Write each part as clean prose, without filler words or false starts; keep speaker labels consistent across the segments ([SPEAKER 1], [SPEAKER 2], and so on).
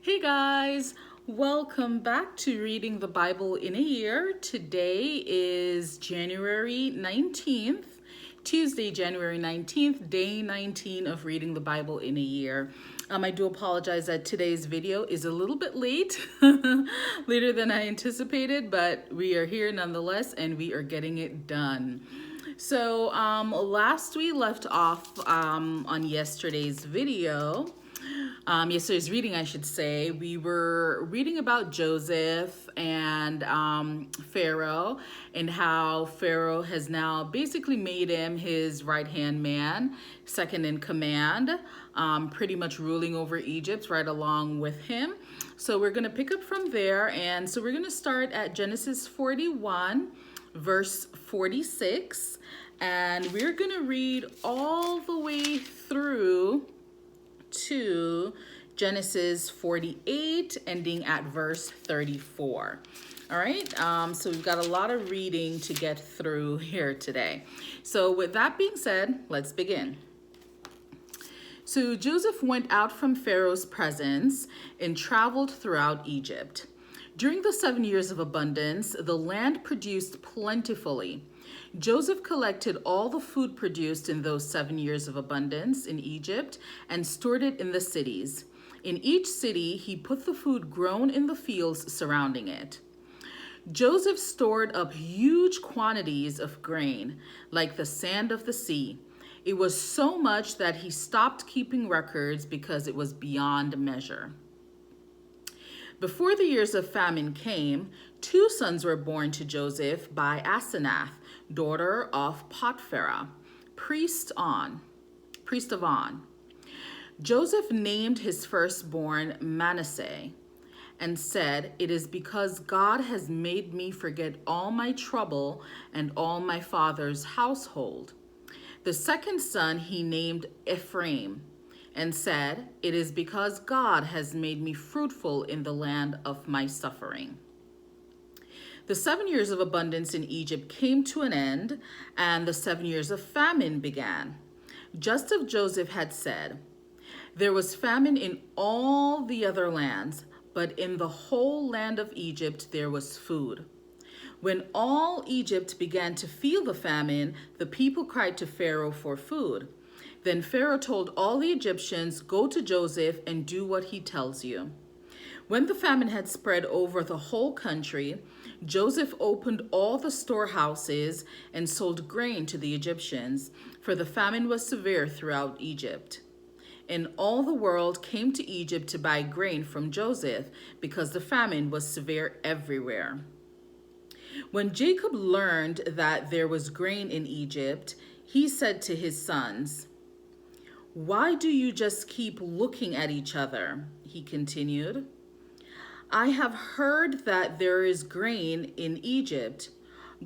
[SPEAKER 1] Hey guys, welcome back to Reading the Bible in a Year. Today is January 19th, Tuesday, January 19th, day 19 of Reading the Bible in a Year. I do apologize that today's video is a little bit late, later than I anticipated, but we are here nonetheless and we are getting it done. So last we left off on yesterday's video, yesterday's reading, I should say, we were reading about Joseph and Pharaoh and how Pharaoh has now basically made him his right-hand man, second in command, pretty much ruling over Egypt right along with him. So we're going to pick up from there. And so we're going to start at Genesis 41, verse 46. And we're going to read all the way through to Genesis 48, ending at verse 34. All right, so we've got a lot of reading to get through here today. So with that being said, let's begin. So Joseph went out from Pharaoh's presence and traveled throughout Egypt. During the 7 years of abundance, the land produced plentifully. Joseph collected all the food produced in those 7 years of abundance in Egypt and stored it in the cities. In each city, he put the food grown in the fields surrounding it. Joseph stored up huge quantities of grain, like the sand of the sea. It was so much that he stopped keeping records because it was beyond measure. Before the years of famine came, 2 sons were born to Joseph by Asenath, daughter of Potphera, priest of On. Joseph named his firstborn Manasseh and said, "It is because God has made me forget all my trouble and all my father's household." The second son he named Ephraim and said, "It is because God has made me fruitful in the land of my suffering." The 7 years of abundance in Egypt came to an end, and the 7 years of famine began. Just as Joseph had said, there was famine in all the other lands, but in the whole land of Egypt there was food. When all Egypt began to feel the famine, the people cried to Pharaoh for food. Then Pharaoh told all the Egyptians, "Go to Joseph and do what he tells you." When the famine had spread over the whole country, Joseph opened all the storehouses and sold grain to the Egyptians, for the famine was severe throughout Egypt. And all the world came to Egypt to buy grain from Joseph, because the famine was severe everywhere. When Jacob learned that there was grain in Egypt, he said to his sons, "Why do you just keep looking at each other?" he continued. "I have heard that there is grain in Egypt.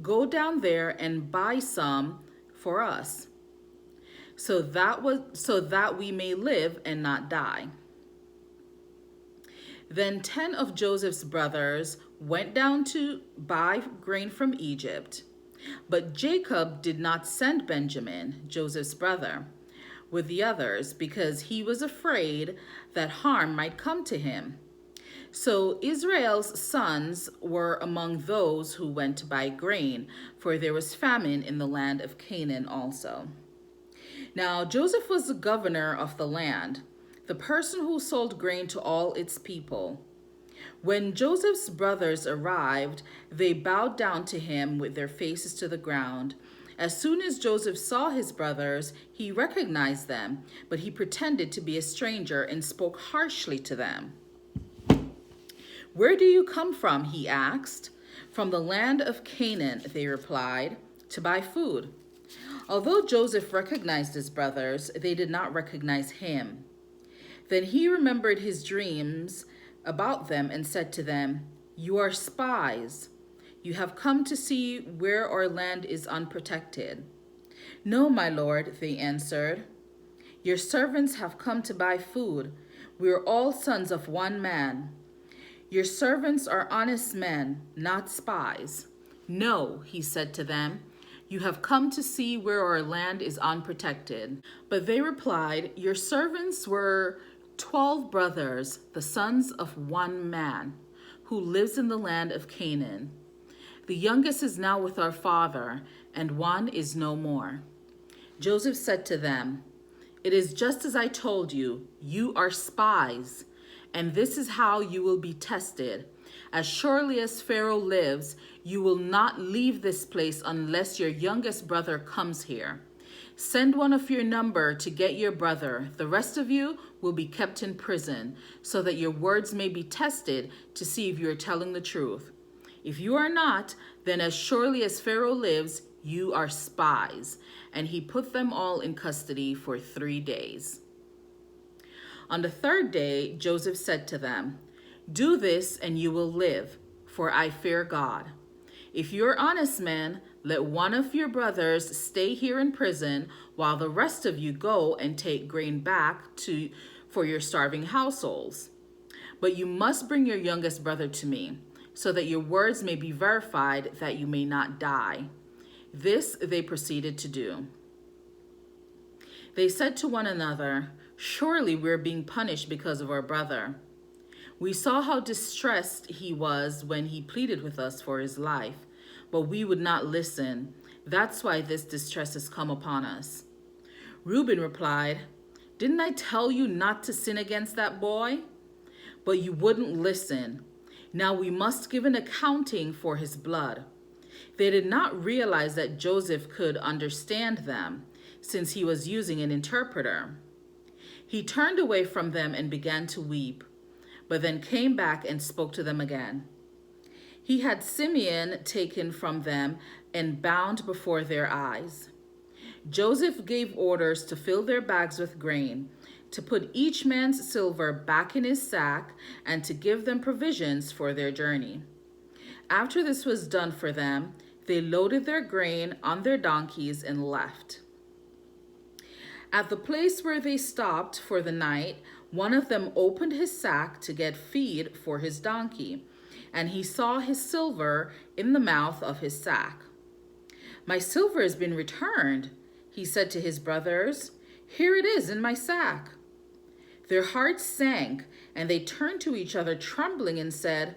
[SPEAKER 1] Go down there and buy some for us, so that we may live and not die." Then 10 of Joseph's brothers went down to buy grain from Egypt. But Jacob did not send Benjamin, Joseph's brother, with the others, because he was afraid that harm might come to him. So Israel's sons were among those who went to buy grain, for there was famine in the land of Canaan also. Now Joseph was the governor of the land, the person who sold grain to all its people. When Joseph's brothers arrived, they bowed down to him with their faces to the ground. As soon as Joseph saw his brothers, he recognized them, but he pretended to be a stranger and spoke harshly to them. "Where do you come from?" he asked. "From the land of Canaan," they replied, "to buy food." Although Joseph recognized his brothers, they did not recognize him. Then he remembered his dreams about them and said to them, "You are spies. You have come to see where our land is unprotected." "No, my lord," they answered. "Your servants have come to buy food. We are all sons of one man. Your servants are honest men, not spies." "No," he said to them, "you have come to see where our land is unprotected." But they replied, "Your servants were 12 brothers, the sons of one man, who lives in the land of Canaan. The youngest is now with our father, and one is no more. Joseph said to them, "It is just as I told you, you are spies, and this is how you will be tested. As surely as Pharaoh lives, you will not leave this place unless your youngest brother comes here. Send one of your number to get your brother. The rest of you will be kept in prison, so that your words may be tested to see if you are telling the truth. If you are not, then as surely as Pharaoh lives, you are spies." And he put them all in custody for 3 days. On the third day, Joseph said to them, "Do this and you will live, for I fear God. If you are honest men, let one of your brothers stay here in prison while the rest of you go and take grain back for your starving households. But you must bring your youngest brother to me, so that your words may be verified, that you may not die." This they proceeded to do. They said to one another, "Surely we are being punished because of our brother. We saw how distressed he was when he pleaded with us for his life, but we would not listen. That's why this distress has come upon us." Reuben replied, "Didn't I tell you not to sin against that boy? But you wouldn't listen. Now we must give an accounting for his blood." They did not realize that Joseph could understand them, since he was using an interpreter. He turned away from them and began to weep, but then came back and spoke to them again. He had Simeon taken from them and bound before their eyes. Joseph gave orders to fill their bags with grain, to put each man's silver back in his sack, and to give them provisions for their journey. After this was done for them, they loaded their grain on their donkeys and left. At the place where they stopped for the night, one of them opened his sack to get feed for his donkey, and he saw his silver in the mouth of his sack. "My silver has been returned," he said to his brothers. "Here it is in my sack." Their hearts sank, and they turned to each other trembling and said,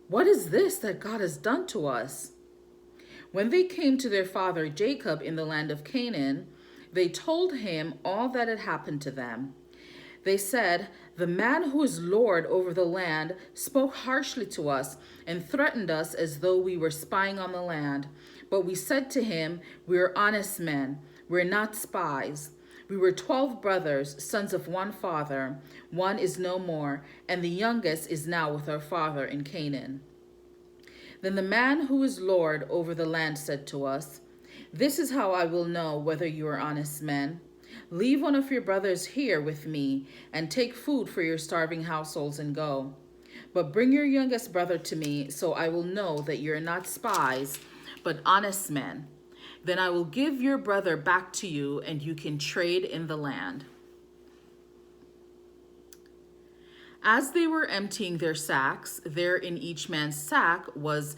[SPEAKER 1] "What is this that God has done to us?" When they came to their father Jacob in the land of Canaan, they told him all that had happened to them. They said, "The man who is Lord over the land spoke harshly to us and threatened us as though we were spying on the land. But we said to him, 'We are honest men. We're not spies. We were 12 brothers, sons of one father. One is no more, and the youngest is now with our father in Canaan.' Then the man who is Lord over the land said to us, 'This is how I will know whether you are honest men. Leave one of your brothers here with me, and take food for your starving households and go. But bring your youngest brother to me, so I will know that you are not spies, but honest men. Then I will give your brother back to you, and you can trade in the land.' As they were emptying their sacks, there in each man's sack was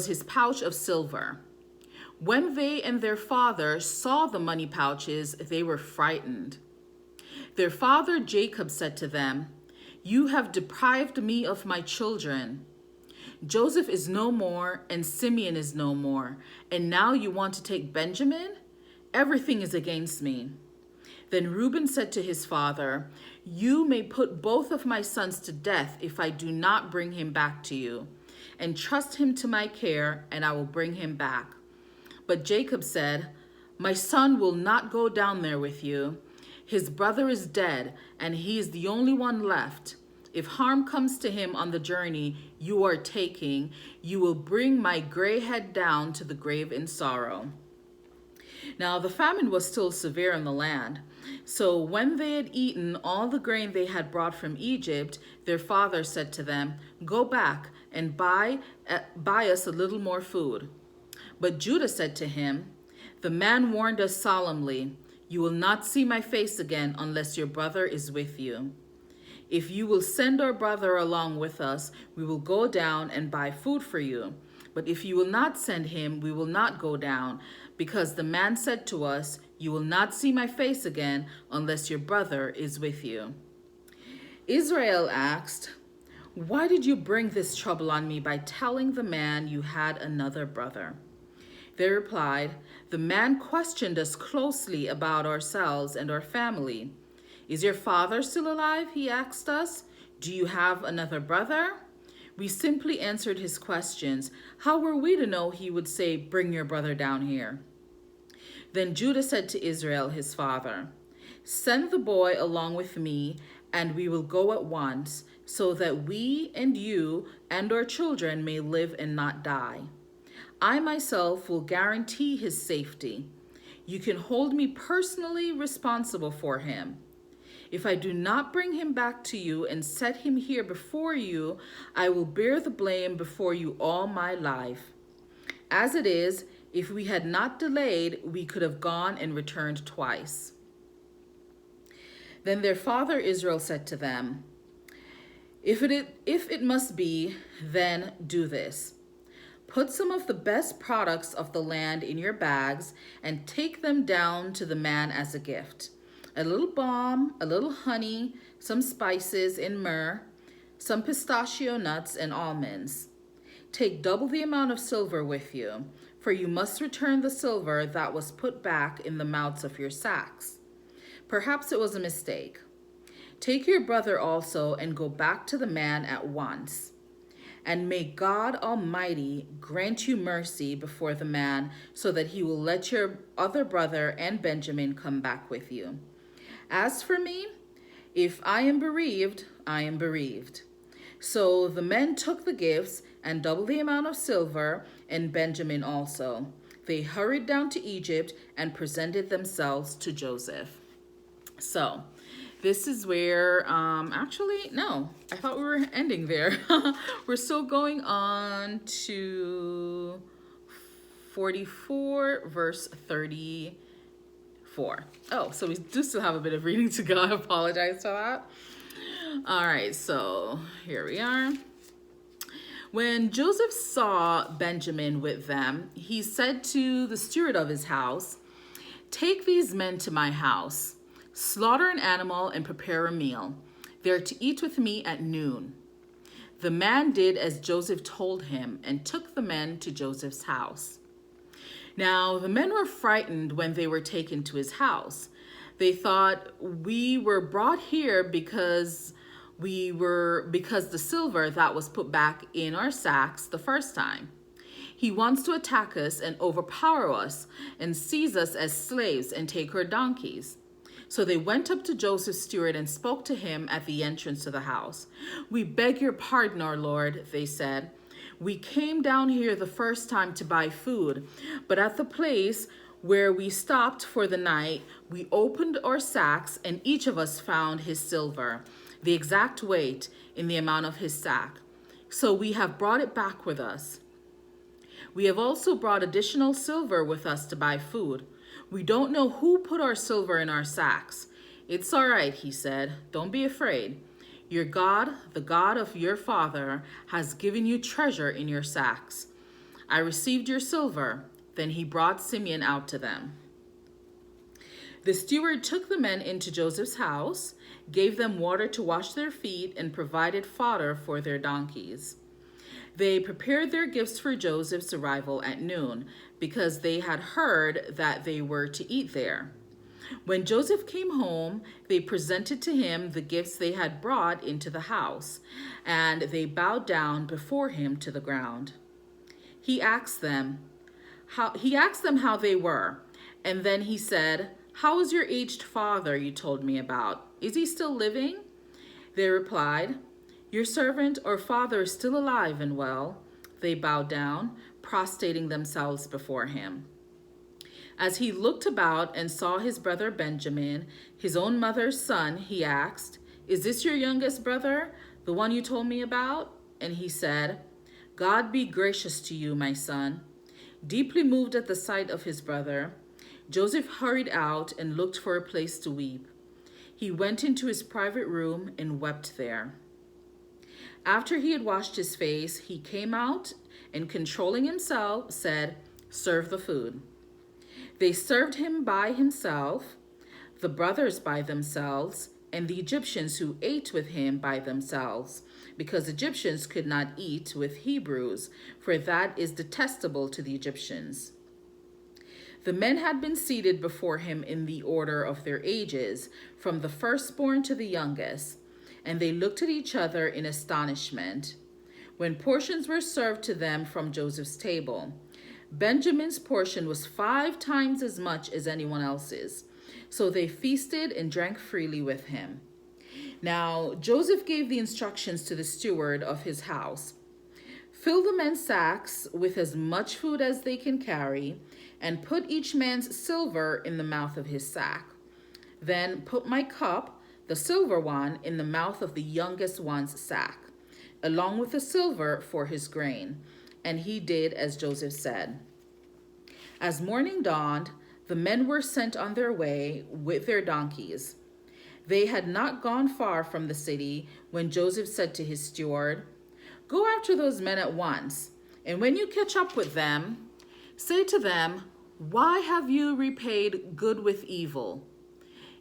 [SPEAKER 1] his pouch of silver. When they and their father saw the money pouches, they were frightened. Their father Jacob said to them, 'You have deprived me of my children. Joseph is no more, and Simeon is no more, and now you want to take Benjamin? Everything is against me.' Then Reuben said to his father, 'You may put both of my sons to death if I do not bring him back to you. Entrust him to my care, and I will bring him back.' But Jacob said, 'My son will not go down there with you. His brother is dead, and he is the only one left. If harm comes to him on the journey you are taking, you will bring my gray head down to the grave in sorrow.' Now the famine was still severe in the land. So when they had eaten all the grain they had brought from Egypt, their father said to them, 'Go back and buy us a little more food.' But Judah said to him, 'The man warned us solemnly, you will not see my face again unless your brother is with you. If you will send our brother along with us, we will go down and buy food for you. But if you will not send him, we will not go down, because the man said to us, you will not see my face again unless your brother is with you.' Israel asked, "Why did you bring this trouble on me by telling the man you had another brother?" They replied, "The man questioned us closely about ourselves and our family. 'Is your father still alive?' he asked us. 'Do you have another brother?' We simply answered his questions. How were we to know he would say, 'Bring your brother down here'?" Then Judah said to Israel, his father, "Send the boy along with me, and we will go at once, so that we and you and our children may live and not die. I myself will guarantee his safety. You can hold me personally responsible for him. If I do not bring him back to you and set him here before you, I will bear the blame before you all my life. As it is, if we had not delayed, we could have gone and returned twice." Then their father Israel said to them, if it must be, then do this. Put some of the best products of the land in your bags and take them down to the man as a gift. A little balm, a little honey, some spices and myrrh, some pistachio nuts and almonds. Take double the amount of silver with you, for you must return the silver that was put back in the mouths of your sacks. Perhaps it was a mistake. Take your brother also and go back to the man at once. And may God Almighty grant you mercy before the man, so that he will let your other brother and Benjamin come back with you. As for me, if I am bereaved, I am bereaved." So the men took the gifts and double the amount of silver, and Benjamin also. They hurried down to Egypt and presented themselves to Joseph. So this is where, actually, no, I thought we were ending there. We're still going on to 44, verse 34. Oh, so we do still have a bit of reading to go. I apologize for that. All right, so here we are. When Joseph saw Benjamin with them, he said to the steward of his house, "Take these men to my house. Slaughter an animal and prepare a meal. They're to eat with me at noon." The man did as Joseph told him and took the men to Joseph's house. Now, the men were frightened when they were taken to his house. They thought, "We were brought here because the silver that was put back in our sacks the first time. He wants to attack us and overpower us and seize us as slaves and take our donkeys." So they went up to Joseph's steward and spoke to him at the entrance to the house. "We beg your pardon, our lord," they said. "We came down here the first time to buy food, but at the place where we stopped for the night, we opened our sacks and each of us found his silver, the exact weight in the amount of his sack. So we have brought it back with us. We have also brought additional silver with us to buy food. We don't know who put our silver in our sacks." "It's all right," he said. "Don't be afraid. Your God, the God of your father, has given you treasure in your sacks. I received your silver." Then he brought Simeon out to them. The steward took the men into Joseph's house, gave them water to wash their feet, and provided fodder for their donkeys. They prepared their gifts for Joseph's arrival at noon, because they had heard that they were to eat there. When Joseph came home, they presented to him the gifts they had brought into the house, and they bowed down before him to the ground. He asked them how they were, and then he said, "How is your aged father you told me about? Is he still living?" They replied, "Your servant or father is still alive and well." They bowed down, prostrating themselves before him. As he looked about and saw his brother Benjamin, his own mother's son, he asked, "Is this your youngest brother, the one you told me about?" And he said, "God be gracious to you, my son." Deeply moved at the sight of his brother, Joseph hurried out and looked for a place to weep. He went into his private room and wept there. After he had washed his face, he came out and, controlling himself, said, "Serve the food." They served him by himself, the brothers by themselves, and the Egyptians who ate with him by themselves, because Egyptians could not eat with Hebrews, for that is detestable to the Egyptians. The men had been seated before him in the order of their ages, from the firstborn to the youngest, and they looked at each other in astonishment. When portions were served to them from Joseph's table, Benjamin's portion was 5 times as much as anyone else's. So they feasted and drank freely with him. Now Joseph gave the instructions to the steward of his house: fill the men's sacks with as much food as they can carry, and put each man's silver in the mouth of his sack. Then put my cup, the silver one, in the mouth of the youngest one's sack, along with the silver for his grain. And he did as Joseph said. As morning dawned, the men were sent on their way with their donkeys. They had not gone far from the city when Joseph said to his steward, go after those men at once, and when you catch up with them, say to them, why have you repaid good with evil?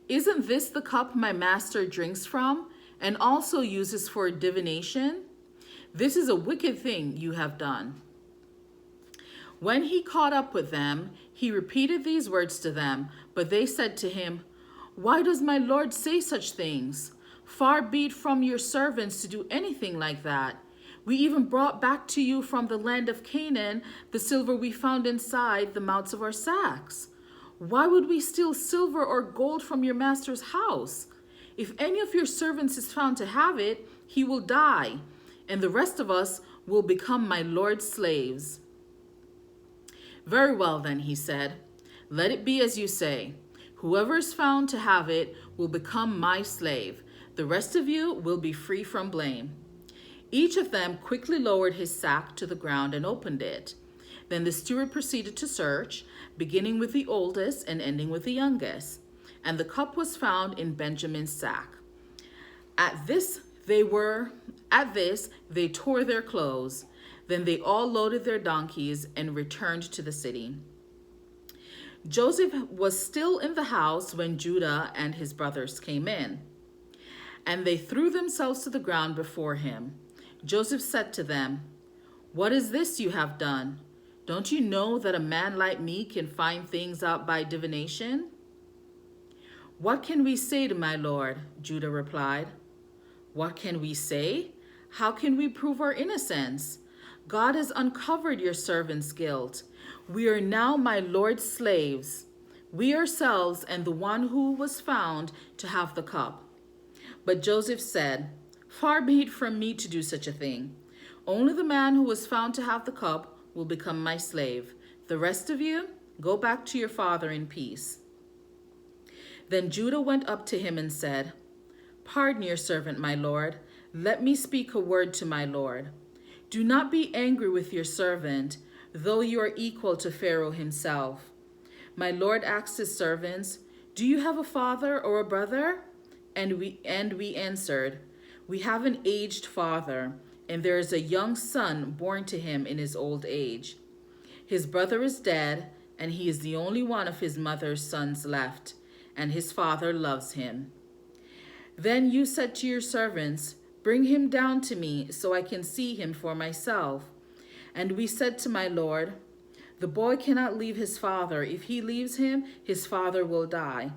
[SPEAKER 1] Isn't this the cup my master drinks from and also uses for divination? This is a wicked thing you have done. When he caught up with them, he repeated these words to them, but they said to him, why does my lord say such things? Far be it from your servants to do anything like that. We even brought back to you from the land of Canaan the silver we found inside the mouths of our sacks. Why would we steal silver or gold from your master's house? If any of your servants is found to have it, he will die, and the rest of us will become my lord's slaves. Very well then, he said, let it be as you say. Whoever is found to have it will become my slave. The rest of you will be free from blame. Each of them quickly lowered his sack to the ground and opened it. Then the steward proceeded to search, beginning with the oldest and ending with the youngest. And the cup was found in Benjamin's sack. At this, they tore their clothes. Then they all loaded their donkeys and returned to the city. Joseph was still in the house when Judah and his brothers came in, and they threw themselves to the ground before him. Joseph said to them, what is this you have done? Don't you know that a man like me can find things out by divination? What can we say to my lord? Judah replied. What can we say? How can we prove our innocence? God has uncovered your servant's guilt. We are now my lord's slaves, we ourselves and the one who was found to have the cup. But Joseph said, far be it from me to do such a thing. Only the man who was found to have the cup will become my slave. The rest of you, go back to your father in peace. Then Judah went up to him and said, pardon your servant, my lord. Let me speak a word to my lord. Do not be angry with your servant, though you are equal to Pharaoh himself. My lord asked his servants, do you have a father or a brother? And we answered, we have an aged father, and there is a young son born to him in his old age. His brother is dead, and he is the only one of his mother's sons left, and his father loves him. Then you said to your servants, bring him down to me so I can see him for myself. And we said to my lord, the boy cannot leave his father. If he leaves him, his father will die.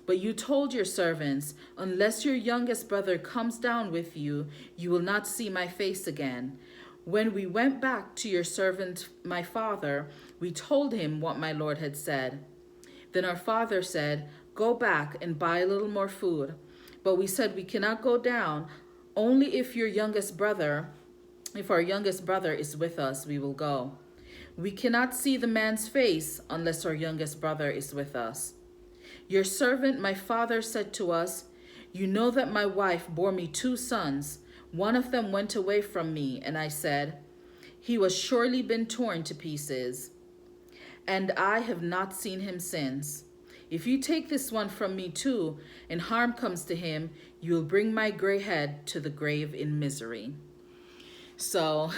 [SPEAKER 1] But you told your servants, unless your youngest brother comes down with you, you will not see my face again. When we went back to your servant, my father, we told him what my lord had said. Then our father said, go back and buy a little more food. But we said, we cannot go down. Only if our youngest brother is with us, we will go. We cannot see the man's face unless our youngest brother is with us. Your servant, my father, said to us, you know that my wife bore me 2 sons. One of them went away from me, and I said, he was surely been torn to pieces. And I have not seen him since. If you take this one from me too, and harm comes to him, you will bring my gray head to the grave in misery. So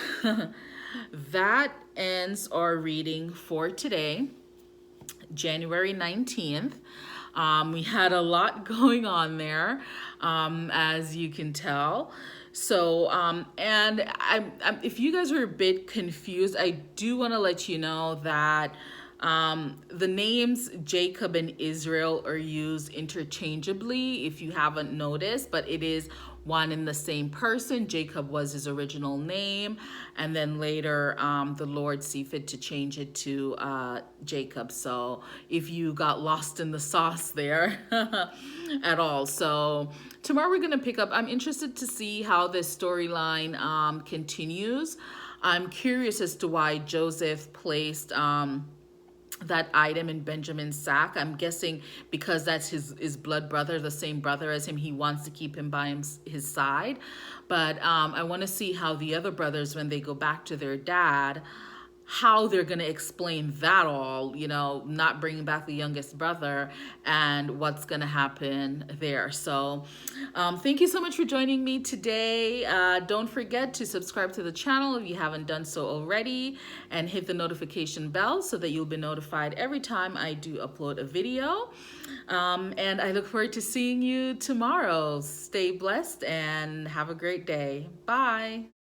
[SPEAKER 1] that ends our reading for today, January 19th. We had a lot going on there, as you can tell. So, if you guys are a bit confused, I do want to let you know that the names Jacob and Israel are used interchangeably if you haven't noticed, but it is one and the same person. Jacob was his original name, and then later the Lord see fit to change it to Jacob. So if you got lost in the sauce there at all. So tomorrow we're going to pick up. I'm interested to see how this storyline continues. I'm curious as to why Joseph placed that item in Benjamin's sack. I'm guessing because that's his blood brother, the same brother as him. He wants to keep him by his side. But I want to see how the other brothers, when they go back to their dad, how they're going to explain that all, not bringing back the youngest brother and what's going to happen there. So thank you so much for joining me today. Don't forget to subscribe to the channel if you haven't done so already, and hit the notification bell so that you'll be notified every time I do upload a video. And I look forward to seeing you tomorrow. Stay blessed and have a great day. Bye.